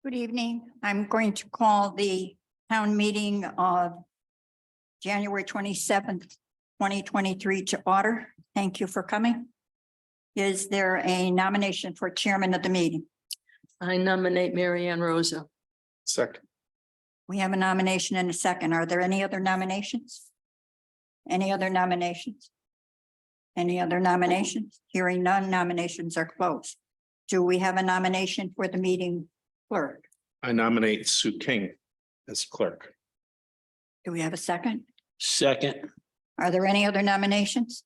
Good evening. I'm going to call the town meeting of January 27th, 2023 to order. Thank you for coming. Is there a nomination for chairman of the meeting? I nominate Mary Ann Rosa. Second. We have a nomination and a second. Are there any other nominations? Any other nominations? Any other nominations? Hearing none, nominations are closed. Do we have a nomination for the meeting clerk? I nominate Sue King as clerk. Do we have a second? Second. Are there any other nominations?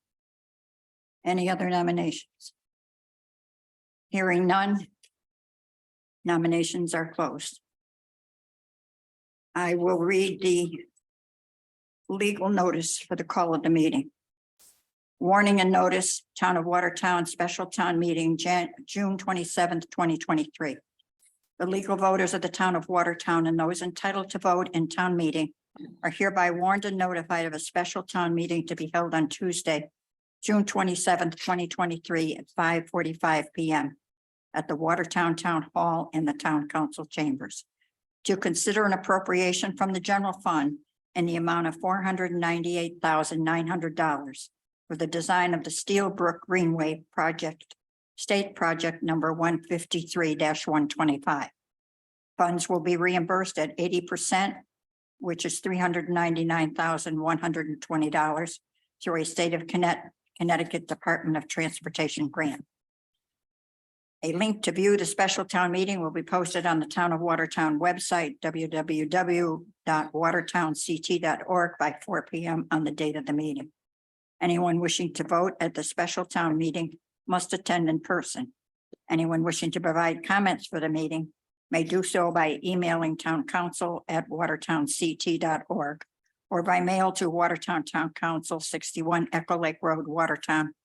Any other nominations? Hearing none. Nominations are closed. I will read the legal notice for the call of the meeting. Warning and notice, Town of Watertown Special Town Meeting, June 27th, 2023. The legal voters of the Town of Watertown and those entitled to vote in town meeting are hereby warned and notified of a special town meeting to be held on Tuesday, June 27th, 2023 at 5:45 p.m. at the Watertown Town Hall in the Town Council Chambers to consider an appropriation from the general fund in the amount of $498,900 for the design of the Steel Brook Greenway project, state project number 153-125. Funds will be reimbursed at 80%, which is $399,120 through a state of Connecticut Department of Transportation grant. A link to view the special town meeting will be posted on the Town of Watertown website, www.watertownct.org by 4 p.m. on the date of the meeting. Anyone wishing to vote at the special town meeting must attend in person. Anyone wishing to provide comments for the meeting may do so by emailing townCouncil@watertownct.org or by mail to Watertown Town Council, 61 Echo Lake Road, Watertown,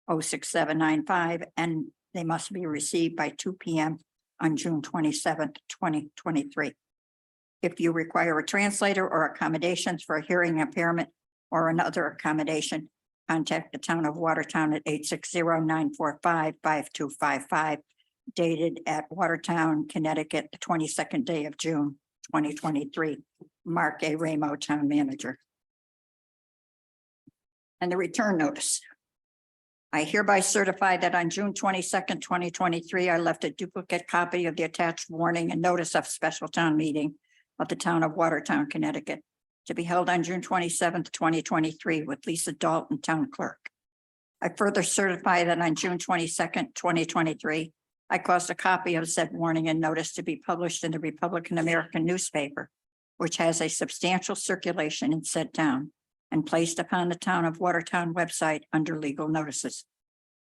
06795, and they must be received by 2 p.m. on June 27th, 2023. If you require a translator or accommodations for a hearing impairment or another accommodation, contact the Town of Watertown at 860-945-5255, dated at Watertown, Connecticut, the 22nd day of June, 2023. Mark A. Ramo, Town Manager. And the return notice. I hereby certify that on June 22nd, 2023, I left a duplicate copy of the attached warning and notice of special town meeting of the Town of Watertown, Connecticut, to be held on June 27th, 2023 with Lisa Dalton, Town Clerk. I further certify that on June 22nd, 2023, I caused a copy of said warning and notice to be published in the Republican American newspaper, which has a substantial circulation in said town, and placed upon the Town of Watertown website under legal notices.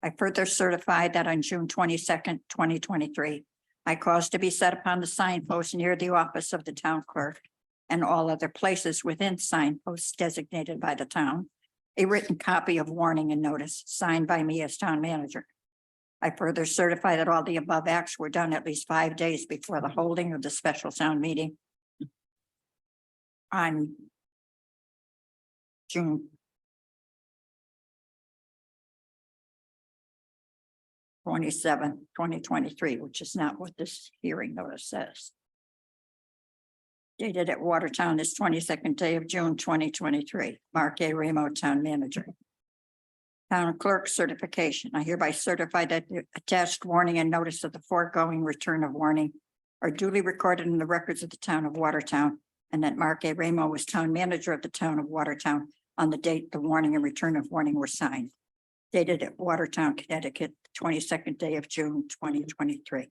I further certify that on June 22nd, 2023, I caused to be set upon the signpost near the office of the town clerk and all other places within signposts designated by the town, a written copy of warning and notice signed by me as town manager. I further certify that all the above acts were done at least 5 days before the holding of the special town meeting on June 27th, 2023, which is not what this hearing notice says. Dated at Watertown this 22nd day of June, 2023. Mark A. Ramo, Town Manager. Town Clerk certification. I hereby certify that the attached warning and notice of the foregoing return of warning are duly recorded in the records of the Town of Watertown, and that Mark A. Ramo was Town Manager of the Town of Watertown on the date the warning and return of warning were signed. Dated at Watertown, Connecticut, 22nd day of June, 2023.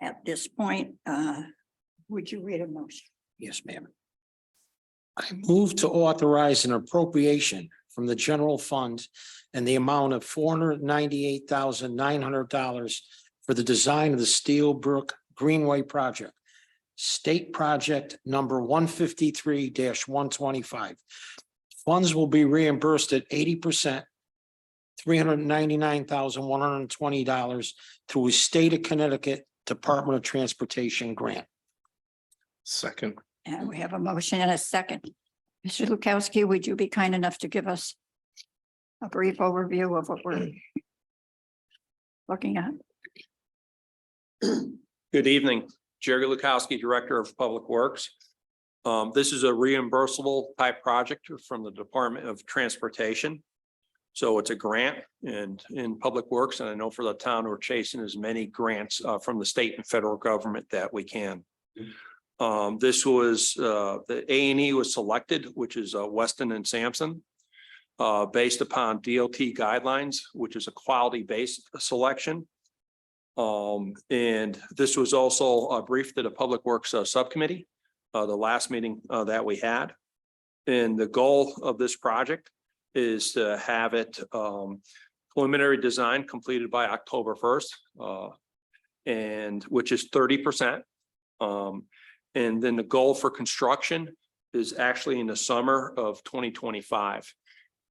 At this point, would you read a motion? Yes, ma'am. I move to authorize an appropriation from the general fund in the amount of $498,900 for the design of the Steel Brook Greenway project, state project number 153-125. Funds will be reimbursed at 80%, $399,120 through a state of Connecticut Department of Transportation grant. Second. And we have a motion and a second. Mr. Lukowski, would you be kind enough to give us a brief overview of what we're looking at. Good evening, Jerry Lukowski, Director of Public Works. This is a reimbursable type project from the Department of Transportation. So it's a grant and in Public Works, and I know for the town, we're chasing as many grants from the state and federal government that we can. This was the A&E was selected, which is Weston and Sampson, based upon DOT guidelines, which is a quality-based selection. And this was also briefed at a Public Works subcommittee, the last meeting that we had. And the goal of this project is to have it preliminary design completed by October 1st, and which is 30%. And then the goal for construction is actually in the summer of 2025.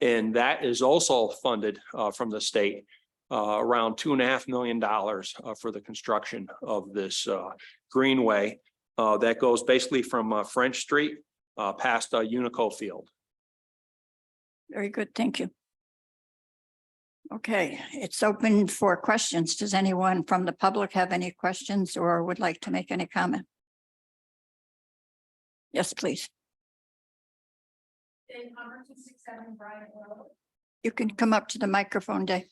And that is also funded from the state, around $2.5 million for the construction of this greenway that goes basically from French Street past Unico Field. Very good, thank you. Okay, it's open for questions. Does anyone from the public have any questions or would like to make any comment? Yes, please. You can come up to the microphone, Dave.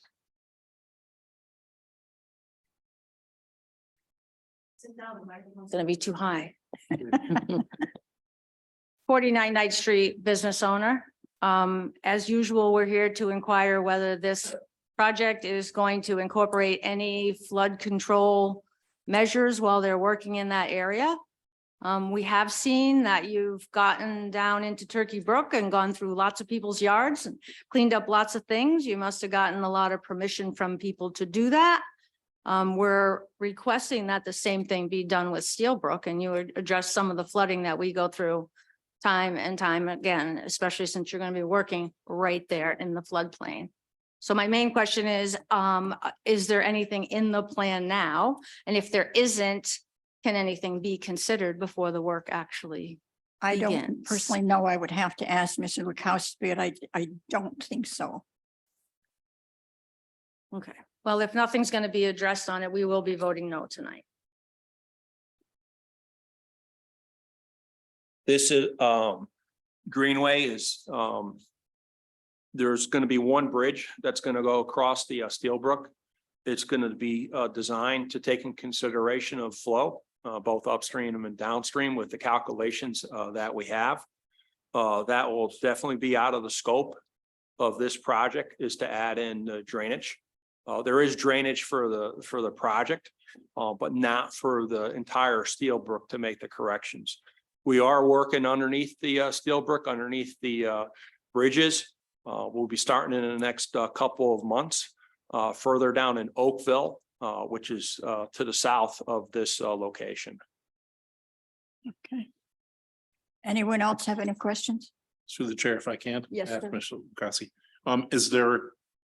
It's gonna be too high. 49 Knight Street, business owner. As usual, we're here to inquire whether this project is going to incorporate any flood control measures while they're working in that area. We have seen that you've gotten down into Turkey Brook and gone through lots of people's yards and cleaned up lots of things. You must have gotten a lot of permission from people to do that. We're requesting that the same thing be done with Steel Brook, and you would address some of the flooding that we go through time and time again, especially since you're going to be working right there in the floodplain. So my main question is there anything in the plan now? And if there isn't, can anything be considered before the work actually I don't begins? personally know. I would have to ask Mr. Lukowski, but I don't think so. Okay, well, if nothing's going to be addressed on it, we will be voting no tonight. This is Greenway is there's going to be one bridge that's going to go across the Steel Brook. It's going to be designed to take in consideration of flow, both upstream and downstream with the calculations that we have. That will definitely be out of the scope of this project, is to add in drainage. There is drainage for the project, but not for the entire Steel Brook to make the corrections. We are working underneath the Steel Brook, underneath the bridges. We'll be starting in the next couple of months, further down in Oakville, which is to the south of this location. Okay. Anyone else have any questions? Through the chair, if I can. Yes, Ask sir. Mr. Lukowski.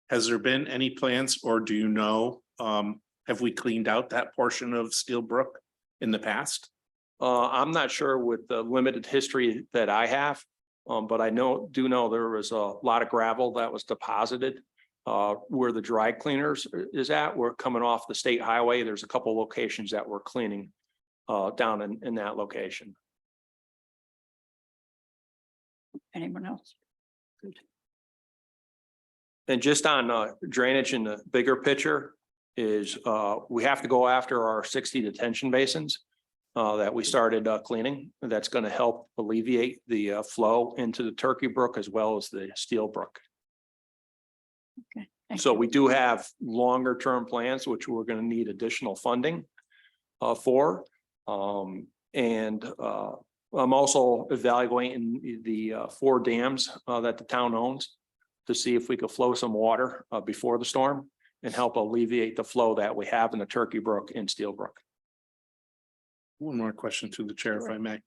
Has there been any plans, or do you know, have we cleaned out that portion of Steel Brook in the past? I'm not sure with the limited history that I have, but I do know there was a lot of gravel that was deposited where the dry cleaners is at. We're coming off the state highway. There's a couple locations that we're cleaning down in that location. Anyone else? Good. And just on drainage in the bigger picture is we have to go after our 60 detention basins that we started cleaning. That's going to help alleviate the flow into the Turkey Brook as well as the Steel Brook. Okay. Thank So you. we do have longer term plans, which we're going to need additional funding for. And I'm also evaluating the 4 dams that the town owns to see if we could flow some water before the storm and help alleviate the flow that we have in the Turkey Brook and Steel Brook. One more question to the chair, if I may.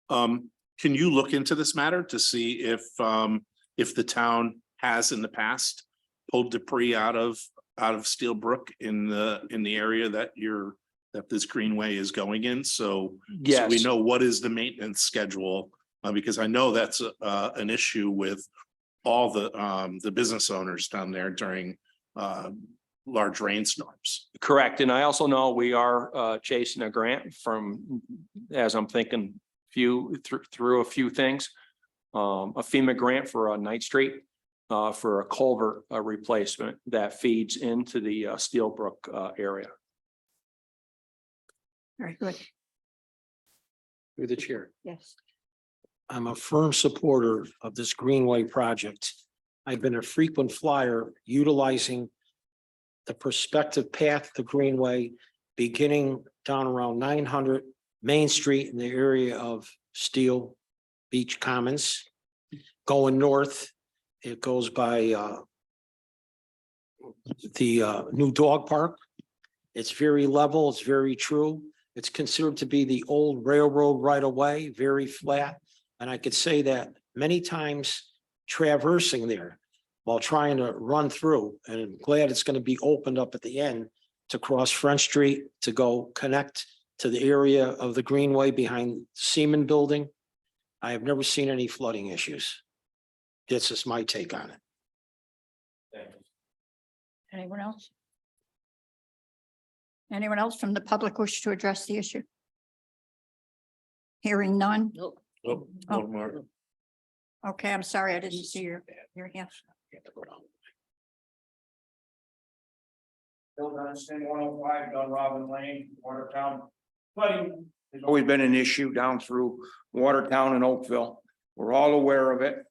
Can you look into this matter to see if the town has in the past pulled debris out of Steel Brook in the area that this greenway is going in? So we know what is the maintenance schedule, because I know that's an issue with all the business owners down there during large rainstorms. Correct. And I also know we are chasing a grant from, as I'm thinking, through a few things. A FEMA grant for Ninth Street for a culvert replacement that feeds into the Steelbrook area. Very good. Through the chair. Yes. I'm a firm supporter of this Greenway project. I've been a frequent flyer utilizing the prospective path to Greenway, beginning down around 900 Main Street in the area of Steel Beach Commons. Going north, it goes by the new dog park. It's very level, it's very true. It's considered to be the old railroad right of way, very flat. And I could say that many times traversing there while trying to run through, and I'm glad it's going to be opened up at the end to cross Front Street to go connect to the area of the Greenway behind Seaman Building. I have never seen any flooding issues. This is my take on it. Anyone else? Anyone else from the public wish to address the issue? Hearing none. Oh, one more. Okay, I'm sorry, I didn't see your hand. Bill Dunstan, 105 Dunrobin Lane, Watertown. Flooding has always been an issue down through Watertown and Oakville. We're all aware of it.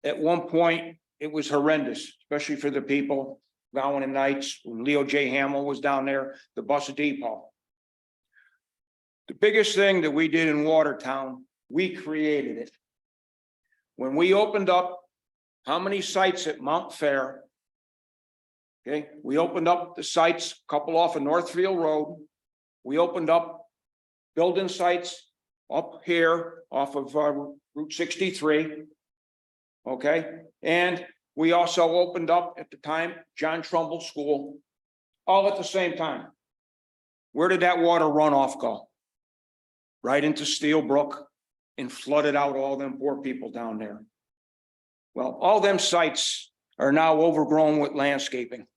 At one point, it was horrendous, especially for the people Gowan and Knights, when Leo J. Hamill was down there, the bus depot. The biggest thing that we did in Watertown, we created it. When we opened up how many sites at Mount Fair? Okay, we opened up the sites, a couple off of Northfield Road. We opened up building sites up here off of Route 63. Okay, and we also opened up at the time John Trumbull School, all at the same time. Where did that water runoff go? Right into Steelbrook and flooded out all them poor people down there. Well, all them sites are now overgrown with landscaping.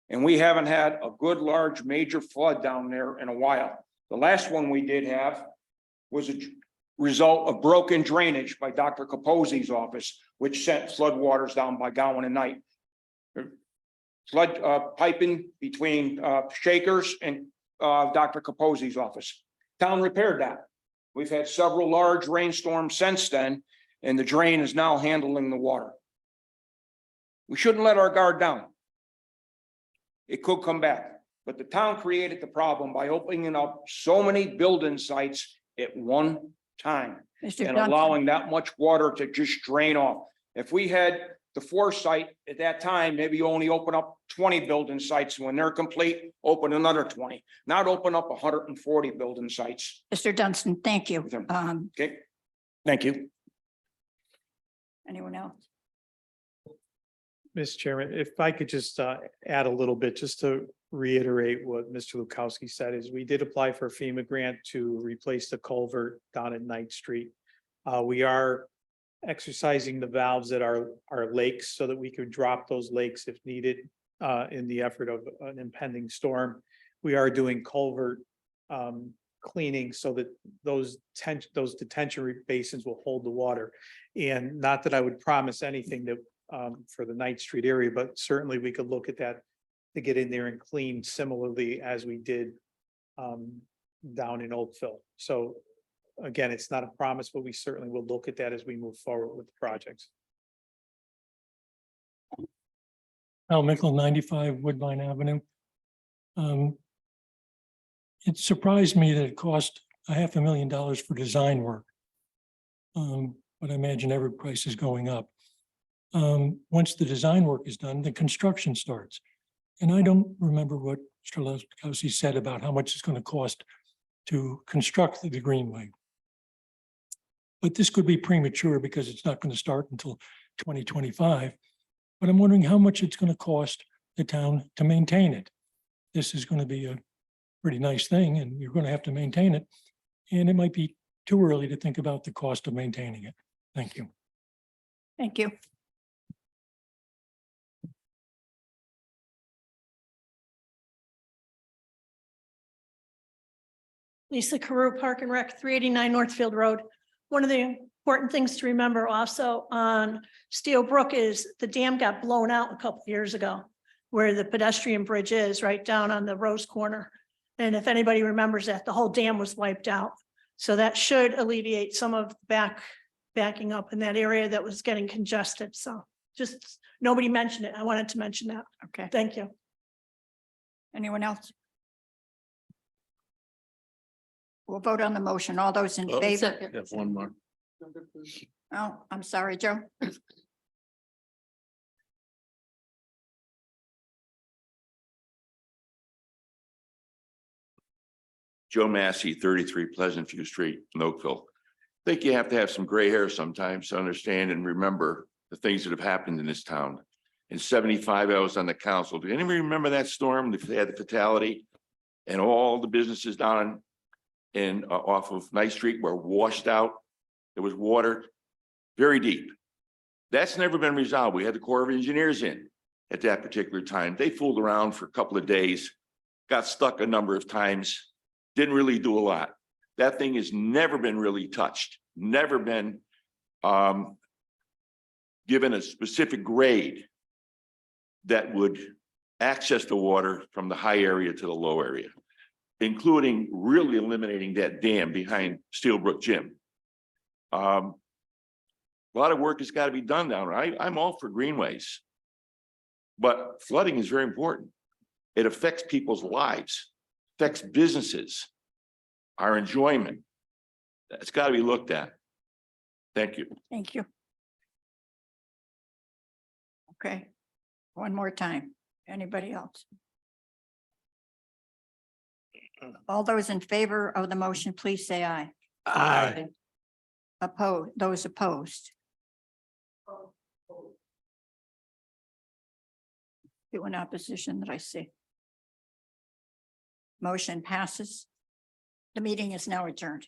And we haven't had a good, large, major flood down there in a while. The last one we did have was a result of broken drainage by Dr. Capozzi's office, which sent flood waters down by Gowan and Knight. Flood piping between Shakers and Dr. Capozzi's office. Town repaired that. We've had several large rainstorms since then, and the drain is now handling the water. We shouldn't let our guard down. It could come back, but the town created the problem by opening up so many building sites at one time Mr. and Johnson, allowing that much water to just drain off. If we had the foresight at that time, maybe only open up 20 building sites. When they're complete, open another 20, not open up 140 building sites. Mr. Dunstan, thank you. Okay, thank you. Anyone else? Mr. Chairman, if I could just add a little bit, just to reiterate what Mr. Lukowski said, is we did apply for a FEMA grant to replace the culvert down at Ninth Street. We are exercising the valves at our lakes so that we could drop those lakes if needed in the effort of an impending storm. We are doing culvert cleaning so that those detention basins will hold the water. And not that I would promise anything that for the Ninth Street area, but certainly we could look at that to get in there and clean similarly as we did down in Oakville. So again, it's not a promise, but we certainly will look at that as we move forward with the projects. Al Mickle, 95 Woodbine Avenue. It surprised me that it cost $500,000 for design work. But I imagine every price is going up. Once the design work is done, the construction starts. And I don't remember what Mr. Lukowski said about how much it's going to cost to construct the Greenway. But this could be premature because it's not going to start until 2025. But I'm wondering how much it's going to cost the town to maintain it. This is going to be a pretty nice thing and you're going to have to maintain it. And it might be too early to think about the cost of maintaining it. Thank you. Thank you. Lisa Carew, Park and Rec, 389 Northfield Road. One of the important things to remember also on Steel Brook is the dam got blown out a couple of years ago, where the pedestrian bridge is right down on the Rose Corner. And if anybody remembers that, the whole dam was wiped out. So that should alleviate some of backing up in that area that was getting congested. So just, nobody mentioned it. I wanted to mention that. Okay, Thank you. anyone else? We'll vote on the motion. All those in Oh, favor? Yeah, one more. Oh, I'm sorry, Joe. Joe Massey, 33 Pleasant View Street, in Oakville. I think you have to have some gray hair sometimes to understand and remember the things that have happened in this town. In 75, I was on the council. Do anybody remember that storm? They had the fatality and all the businesses down in off of Ninth Street were washed out. There was water very deep. That's never been resolved. We had the Corps of Engineers in at that particular time. They fooled around for a couple of days, got stuck a number of times, didn't really do a lot. That thing has never been really touched, never been given a specific grade that would access the water from the high area to the low area, including really eliminating that dam behind Steelbrook Gym. A lot of work has got to be done down there. I'm all for greenways, but flooding is very important. It affects people's lives, affects businesses, our enjoyment. That's got to be looked at. Thank you. Thank you. Okay, one more time. Anybody else? All those in favor of the motion, please say aye. Aye. Opposed, those opposed. Two in opposition that I see. Motion passes. The meeting is now adjourned.